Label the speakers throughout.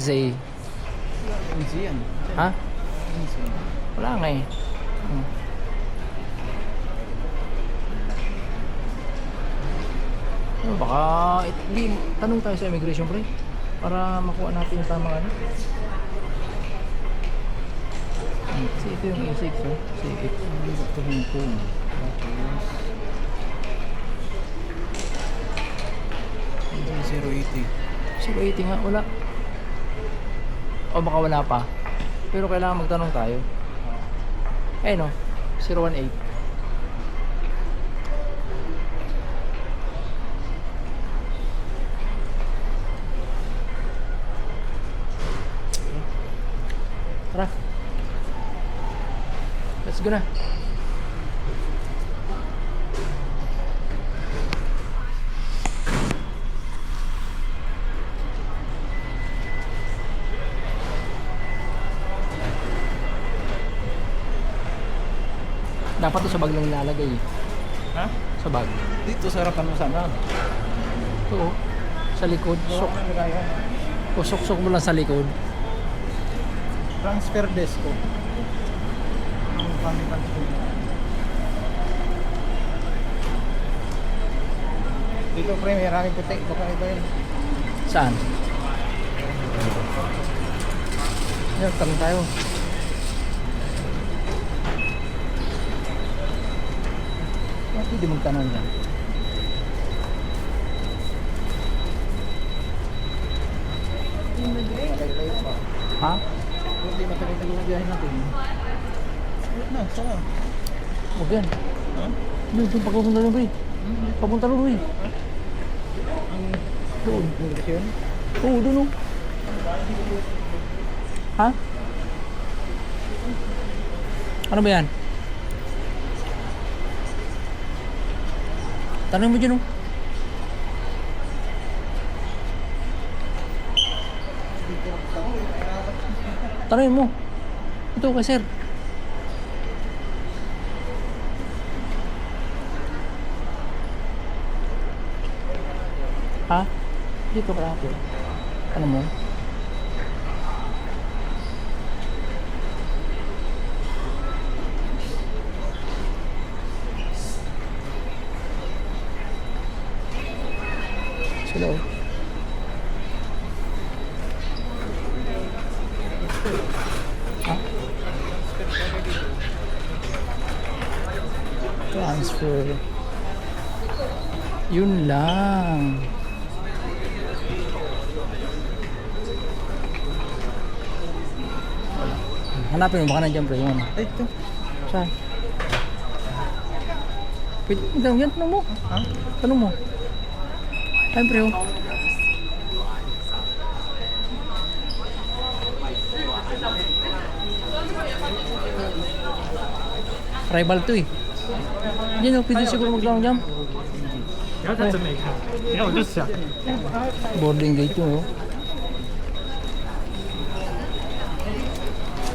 Speaker 1: say.
Speaker 2: Easy yan.
Speaker 1: Ha?
Speaker 2: Easy.
Speaker 1: Wala nga eh. Baka, di, tanong tayo sa immigration pre. Para makuha natin yung tamang ano. Kasi ito yung A6 oh. C8. Ito yung phone.
Speaker 2: Tapos 080.
Speaker 1: 080 nga, wala. O baka wala pa. Pero kailangan magtanong tayo. Eh no, 018. Tara. Let's go na. Dapat to sa bag lang nilalagay eh.
Speaker 2: Ha?
Speaker 1: Sa bag.
Speaker 2: Dito sa harapan mo sana.
Speaker 1: Ito oh. Sa likod. Sok. O sok-sok mo lang sa likod.
Speaker 2: Transfer desk ko. Ang pamitan ko. Dito pre, may raking puti. Baka iba yun.
Speaker 1: Saan? Yan, tanong tayo. Bakit hindi magtanong yan? Ha?
Speaker 2: Hindi matagal-tagal na biyahe natin. Wait na, saan?
Speaker 1: Huwag yan.
Speaker 2: Ha?
Speaker 1: Doon papunta na pre. Papunta na pre.
Speaker 2: Ang
Speaker 1: Doon.
Speaker 2: immigration?
Speaker 1: Oo, doon oh. Ha? Ano ba yan? Tanong mo dyan oh. Tanongin mo. Ito kay sir. Ha? Dito ka lang. Ano mo? Hello. Ha? Transfer. Yun lang. Hanapin mo baka nandiyan pre yun.
Speaker 2: Ay, ito.
Speaker 1: Saan? Pwede mo yan, tanong mo.
Speaker 2: Ha?
Speaker 1: Tanong mo. Ay pre oh. Rival to eh. Yan oh, pwede siguro magtanong dyan.
Speaker 3: 然后他真没看，你看我就想，
Speaker 1: Boarding gate yun oh.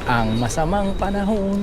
Speaker 1: Ang masamang panahon.